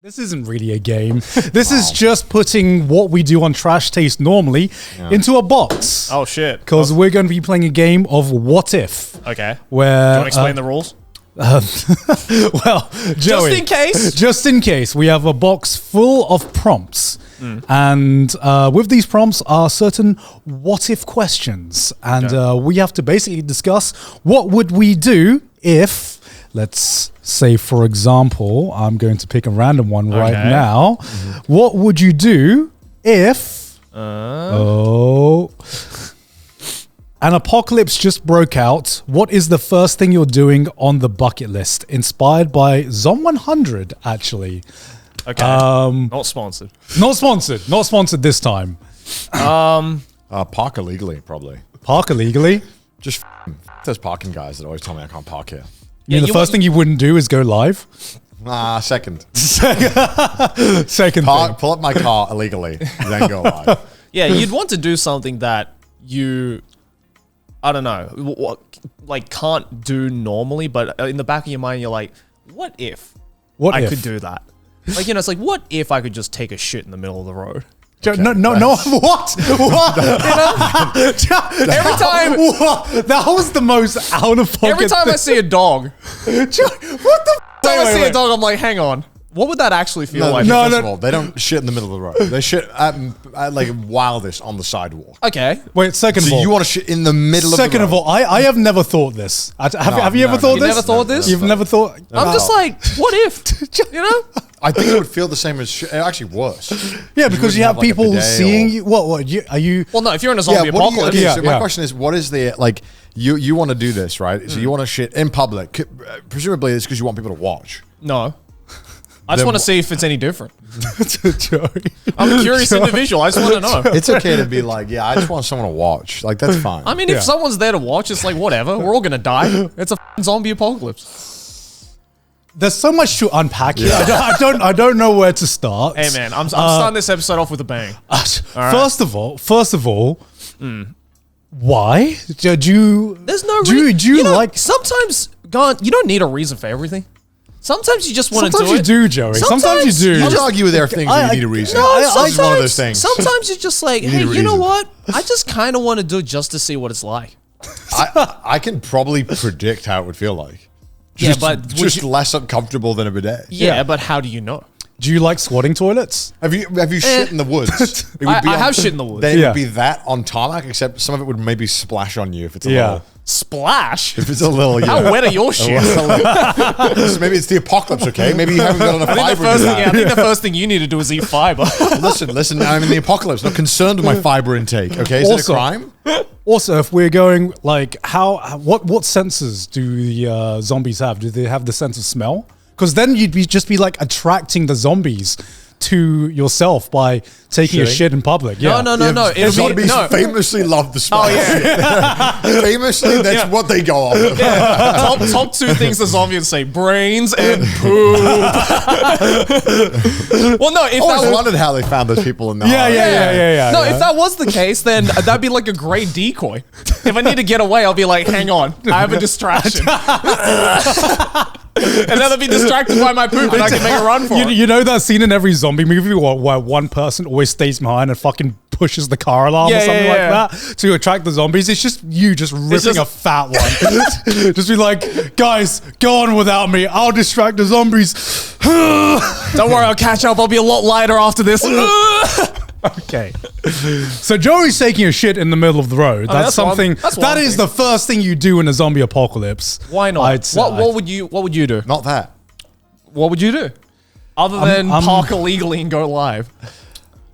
This isn't really a game. This is just putting what we do on Trash Taste normally into a box. Oh, shit. Because we're going to be playing a game of What If. Okay. Where, do you want to explain the rules? Well, Joey, just in case, we have a box full of prompts. And with these prompts are certain what if questions. And we have to basically discuss what would we do if, let's say, for example, I'm going to pick a random one right now. What would you do if an apocalypse just broke out? What is the first thing you're doing on the bucket list? Inspired by Zom 100, actually. Okay. Not sponsored. Not sponsored. Not sponsored this time. Park illegally, probably. Park illegally? Just those parking guys that always tell me I can't park here. You mean the first thing you wouldn't do is go live? Second. Second thing. Pull up my car illegally, then go live. Yeah, you'd want to do something that you, I don't know, like can't do normally, but in the back of your mind, you're like, what if I could do that? Like, you know, it's like, what if I could just take a shit in the middle of the road? Okay, no, what? You know? Every time. That was the most out of pocket. Every time I see a dog. What the I see a dog, I'm like, hang on. What would that actually feel like? First of all, they don't shit in the middle of the road. They shit at like wildest on the sidewalk. Okay. Wait, second of all. So you want to shit in the middle of the road? Second of all, I have never thought this. Have you ever thought this? You never thought this? You've never thought? I'm just like, what if? You know? I think it would feel the same as shit. Actually worse. Yeah, because you have like people seeing you. What? Are you? Well, no, if you're in a zombie apocalypse. So my question is, what is the, like, you want to do this, right? So you want to shit in public. Presumably it's because you want people to watch. No. I just want to see if it's any different. Joey. I'm a curious individual. I just want to know. It's okay to be like, yeah, I just want someone to watch. Like, that's fine. I mean, if someone's there to watch, it's like, whatever. We're all going to die. It's a zombie apocalypse. There's so much to unpack here. I don't know where to start. Hey, man, I'm starting this episode off with a bang. First of all, why? Do you... There's no reason. Do you like... Sometimes, you don't need a reason for everything. Sometimes you just want to do it. Sometimes you do, Joey. Sometimes you do. I'd argue with their things that you need a reason. No, it's one of those things. Sometimes you're just like, hey, you know what? I just kind of want to do it just to see what it's like. I can probably predict how it would feel like. But just less uncomfortable than a bidet. Yeah, but how do you know? Do you like squatting toilets? Have you shit in the woods? I have shit in the woods. Then it would be that on tarmac, except some of it would maybe splash on you if it's a little. Splash? If it's a little, How wet are your shit? So maybe it's the apocalypse, okay? Maybe you haven't got enough fiber. I think the first thing you need to do is eat fiber. Listen, I'm in the apocalypse. Not concerned with my fiber intake, okay? Is it a crime? Also, if we're going, like, what sensors do the zombies have? Do they have the sense of smell? Because then you'd just be like attracting the zombies to yourself by taking a shit in public. No. Zombies famously love the smell. Oh, yeah. Famously, that's what they go off of. Top two things the zombies say: brains and poop. Well, no. If I wondered how they found those people in the Yeah. No, if that was the case, then that'd be like a great decoy. If I need to get away, I'll be like, hang on, I have a distraction. And then I'll be distracted by my poop and I can make a run for it. You know that scene in every zombie movie where one person always stays behind and fucking pushes the car alarm or something like that to attract the zombies? It's just you just ripping a fat one. Just be like, guys, go on without me. I'll distract the zombies. Don't worry, I'll catch up. I'll be a lot lighter after this. Okay. So Joey's taking a shit in the middle of the road. That's something. That is the first thing you do in a zombie apocalypse. Why not? What would you do? Not that. What would you do? Other than park illegally and go live.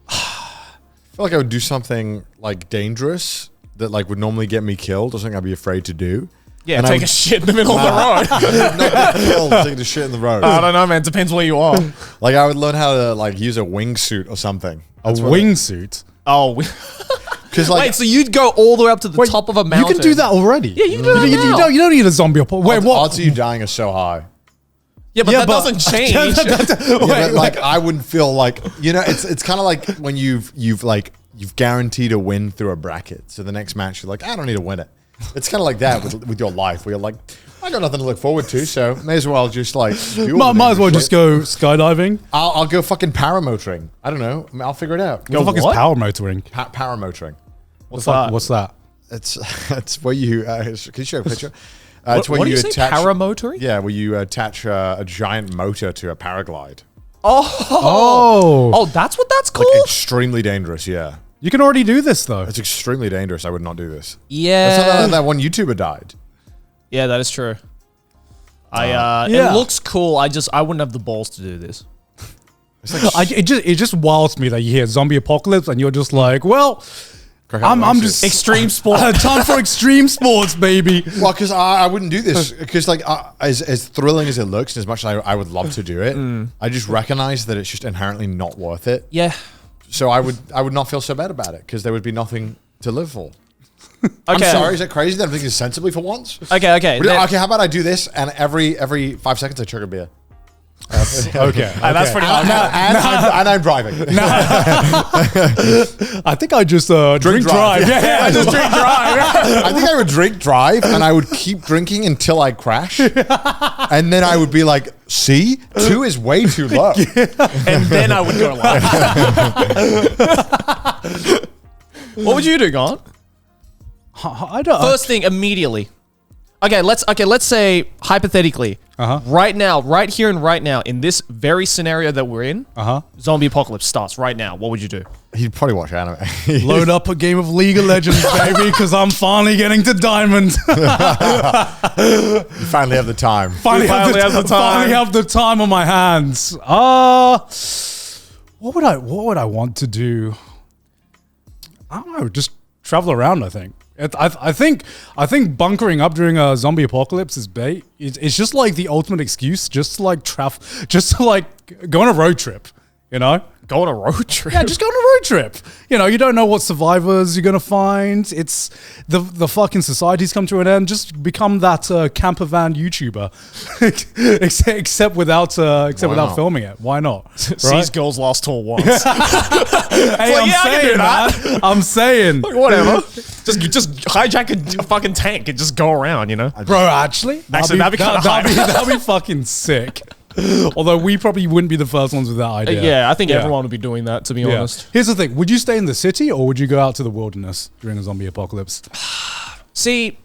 I feel like I would do something like dangerous that like would normally get me killed or something I'd be afraid to do. Yeah, and take a shit in the middle of the road. Not get killed, taking a shit in the road. I don't know, man. Depends where you are. Like I would learn how to like use a wingsuit or something. A wingsuit? Oh, because like, wait, so you'd go all the way up to the top of a mountain? You can do that already. Yeah, you can do that you don't need a zombie apocalypse. Wait, what? Odds of you dying are so high. Yeah, but that doesn't change. But like I wouldn't feel like, you know, it's kind of like when you've guaranteed a win through a bracket. So the next match you're like, I don't need to win it. It's kind of like that with your life, where you're like, I got nothing to look forward to, so may as well just like might as well just go skydiving. I'll go fucking paramotoring. I don't know. I'll figure it out. What the fuck is paramotoring? Paramotoring. What's that? What's that? It's where you can you show a picture? It's where what you attach paramotoring. Yeah, where you attach a giant motor to a paraglide. Oh, that's what that's called. Like extremely dangerous. Yeah, you can already do this though. it's extremely dangerous. I would not do this. Yeah, that's not that one YouTuber died. Yeah, that is true. It looks cool. I wouldn't have the balls to do this. It just wows me that you hear zombie apocalypse and you're just like, well, I'm just extreme sport. Time for extreme sports, baby. Well, because I wouldn't do this because like as thrilling as it looks, and as much as I would love to do it, I just recognize that it's just inherently not worth it. Yeah. So I would not feel so bad about it because there would be nothing to live for. Okay. I'm sorry, is that crazy that I'm thinking sensibly for once? Okay. Okay, how about I do this and every 5 seconds I chug a beer? Okay. That's pretty much. And I'm driving. I think I just drink drive. Yeah, I just drink drive. I think I would drink drive and I would keep drinking until I crash. And then I would be like, see, 2 is way too low. And then I would go live. What would you do, Gaunt? I don't. First thing, immediately. Okay, let's say hypothetically, right now, right here and right now, in this very scenario that we're in, zombie apocalypse starts right now. What would you do? He'd probably watch anime. Load up a game of League of Legends, baby, because I'm finally getting to Diamond. You finally have the time. Finally have the time on my hands. What would I want to do? I don't know. Just travel around, I think. I think bunkering up during a zombie apocalypse is bait. It's just like the ultimate excuse, just to like go on a road trip, you know? Go on a road trip? Yeah, just go on a road trip. You know, you don't know what survivors you're going to find. It's the fucking society's come to an end. Just become that camper van YouTuber. except without filming it. Why not? Right? Sees girls last tour once. Hey, I'm saying. Like, whatever. Just hijack a fucking tank and just go around, you know? Bro, actually? That'd be kind of that'd be fucking sick. Although we probably wouldn't be the first ones with that idea. Yeah, I think everyone would be doing that, to be honest. Here's the thing. Would you stay in the city or would you go out to the wilderness during a zombie apocalypse? See,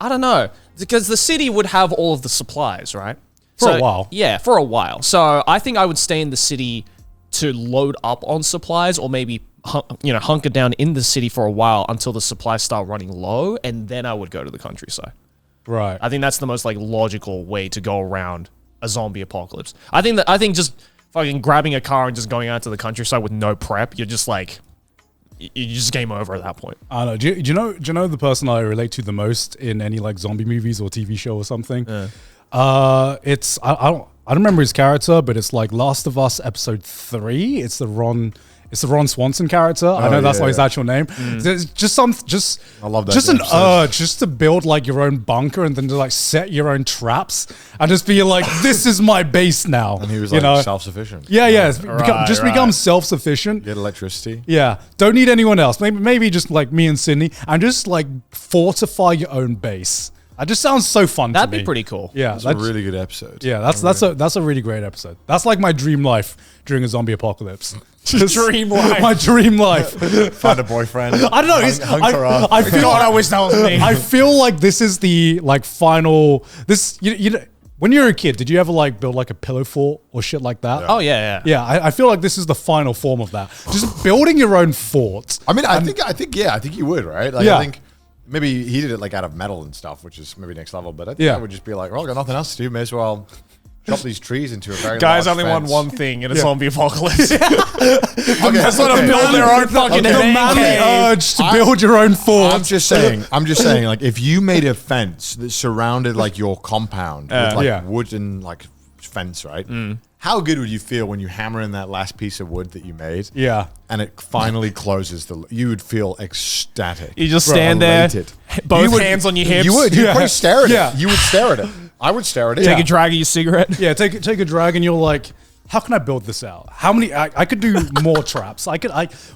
I don't know. Because the city would have all of the supplies, right? For a while. Yeah, for a while. So I think I would stay in the city to load up on supplies or maybe hunker down in the city for a while until the supplies start running low, and then I would go to the countryside. Right. I think that's the most like logical way to go around a zombie apocalypse. I think just fucking grabbing a car and just going out to the countryside with no prep, you're just like, you just game over at that point. I don't know. Do you know the person I relate to the most in any like zombie movies or TV show or something? I don't remember his character, but it's like Last of Us episode 3. It's the Ron Swanson character. I know that's not his actual name. There's just I love that. Just an urge just to build like your own bunker and then to like set your own traps and just be like, this is my base now. And he was like self-sufficient. Yeah. Become self-sufficient. Get electricity. Yeah. Don't need anyone else. Maybe just like me and Sydney and just like fortify your own base. That just sounds so fun to me. That'd be pretty cool. Yeah. That's a really good episode. Yeah, that's a really great episode. That's like my dream life during a zombie apocalypse. Dream life. My dream life. Find a boyfriend. I don't know. I feel God, I wish that was me. I feel like this is the like final. You know, when you were a kid, did you ever like build like a pillow fort or shit like that? Yeah. Oh yeah. Yeah, I feel like this is the final form of that. Just building your own fort. I mean, I think you would, right? Like, yeah. I think maybe he did it like out of metal and stuff, which is maybe next level. But I think I would just be like, well, I got nothing else to do. May as well chop these trees into a very Guys large only fence. want one thing in a zombie apocalypse. Okay, That's what I'm building their own fucking The manly urge to build your own fort. I'm just saying, like, if you made a fence that surrounded like your compound with like wooden like fence, right? How good would you feel when you hammer in that last piece of wood that you made? Yeah. And it finally closes you would feel ecstatic. You just stand there, both hands on your hips. You would. You'd probably stare at Yeah. it. You would stare at it. I would stare at it. Take a drag of your cigarette. Yeah, take a drag and you're like, how can I build this out? How many? I could do more traps.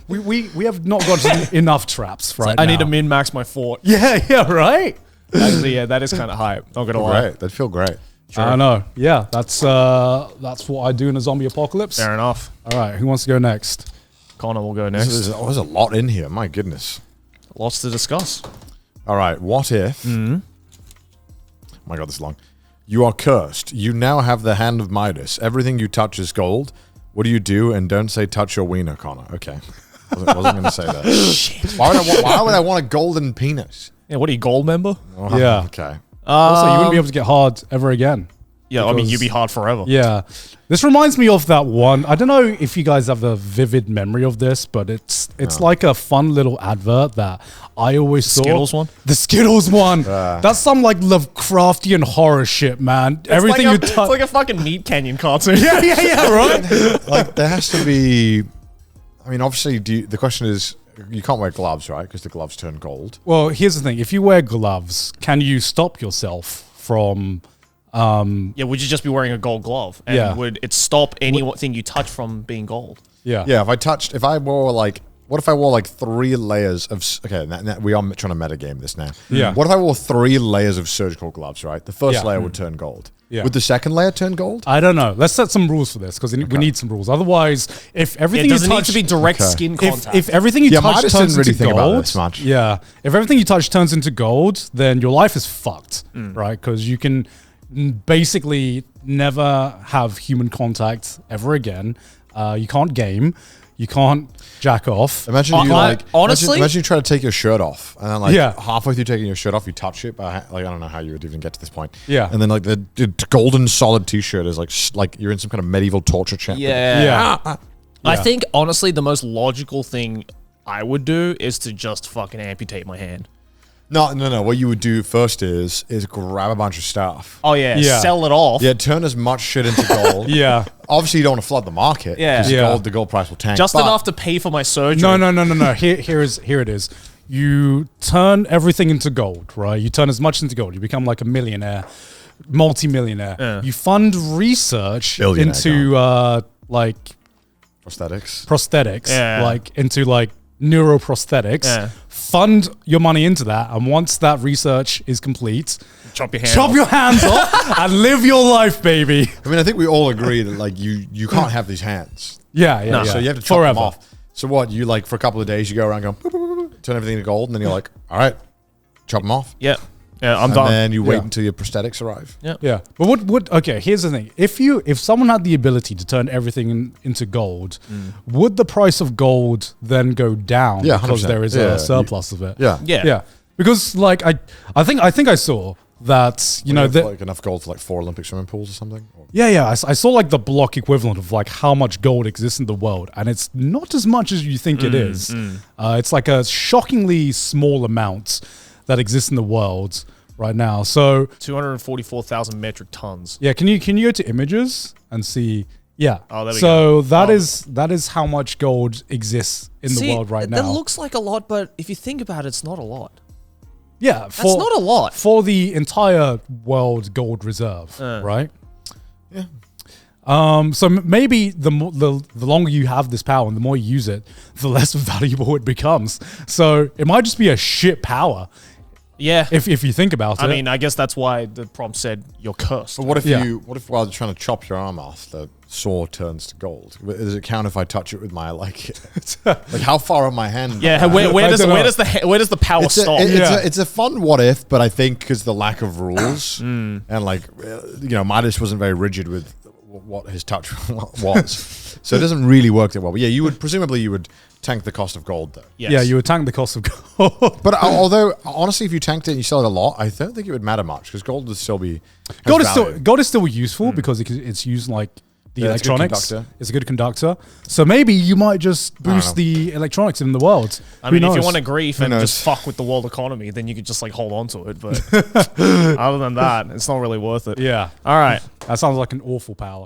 We have not got enough traps right now. I need to min-max my fort. Yeah, right? Actually, yeah, that is kind of hype. Not gonna lie. That'd feel great. Sure. I know. Yeah, that's what I do in a zombie apocalypse. Fair enough. All right, who wants to go next? Connor will go next. There's a lot in here. My goodness. Lots to discuss. All right, what if... My God, this is long. You are cursed. You now have the hand of Midas. Everything you touch is gold. What do you do? And don't say touch your wiener, Connor. Okay. Wasn't going to say that. Shit. Why would I want a golden penis? Yeah, what are you, gold member? Oh, yeah. Okay. Also, you wouldn't be able to get hard ever again. Yeah, I mean, you'd be hard forever. Yeah. This reminds me of that one. I don't know if you guys have a vivid memory of this, but it's like a fun little advert that I always saw. Skittles one? The Skittles one. That's some like Lovecraftian horror shit, man. Everything you touch. It's like a fucking Meat Canyon cartoon. Yeah, right? Like, there has to be... I mean, obviously, the question is, you can't wear gloves, right? Because the gloves turn gold. Well, here's the thing. If you wear gloves, can you stop yourself from... yeah, would you just be wearing a gold glove? And would it stop anything you touch from being gold? Yeah. Yeah, if I wore like... What if I wore like 3 layers of... Okay, we are trying to metagame this now. Yeah. What if I wore 3 layers of surgical gloves, right? The first layer would turn gold. Yeah. Would the second layer turn gold? I don't know. Let's set some rules for this because we need some rules. Otherwise, if everything it doesn't you need touch... to be direct skin contact. If everything you touch Midas turns didn't really into think gold... about this much. Yeah. If everything you touch turns into gold, then your life is fucked, right? Because you can basically never have human contact ever again. You can't game. You can't jack off. Imagine you honestly, imagine you try to take your shirt off, and then halfway through taking your shirt off, you touch it. But I don't know how you would even get to this point. Yeah, and then like the golden solid T-shirt is like you're in some kind of medieval torture chamber. Yeah. I think honestly, the most logical thing I would do is to just fucking amputate my hand. No. What you would do first is grab a bunch of stuff. Oh yeah. Sell it off. Yeah, turn as much shit into gold. Yeah. Obviously, you don't want to flood the market. Yeah. The gold price will tank. Just enough to pay for my surgery. No. Here it is. You turn everything into gold, right? You turn as much into gold. You become like a millionaire, multi-millionaire. Yeah. You fund research into like prosthetics, like into like neuroprosthetics. Yeah. Fund your money into that, and once that research is complete, chop your hands off and live your life, baby. I mean, I think we all agree that like you can't have these hands. Yeah. So you have to chop them off. So what? You like for a couple of days, you go around going, boop, boop, boop, turn everything to gold, and then you're like, all right, chop them off. Yeah, I'm done. And then you wait until your prosthetics arrive. Yeah. But okay, here's the thing. If someone had the ability to turn everything into gold, would the price of gold then go down because 100%. There is a surplus of it? Yeah. Because like I think I saw that like enough gold for like 4 Olympic swimming pools or something. I saw like the block equivalent of like how much gold exists in the world, and it's not as much as you think it is. It's like a shockingly small amount that exists in the world right now. So 244,000 metric tons. Yeah, can you go to images and see? Yeah. Oh, there we go. So that is how much gold exists in the world right now. That looks like a lot, but if you think about it, it's not a lot. Yeah, that's not a lot for the entire world gold reserve, right? Yeah. So maybe the longer you have this power and the more you use it, the less valuable it becomes. So it might just be a shit power. Yeah. If you think about it. I mean, I guess that's why the prompt said you're cursed. But what if while you're trying to chop your arm off, the saw turns to gold? Does it count if I touch it with my like how far up my hand? Yeah. Where does the power stop? It's a fun what if, but I think because the lack of rules and like Midas wasn't very rigid with what his touch was, so it doesn't really work that well. But yeah, you would tank the cost of gold though. Yes. Yeah, you would tank the cost of gold. But although honestly, if you tanked it and you sell it a lot, I don't think it would matter much because gold would still be gold is still useful because it's used like the electronics. It's a good conductor. So maybe you might just boost the electronics in the world. I mean, if you want to grief and just fuck with the world economy, then you could just like hold on to it. But other than that, it's not really worth it. Yeah. All right. That sounds like an awful power.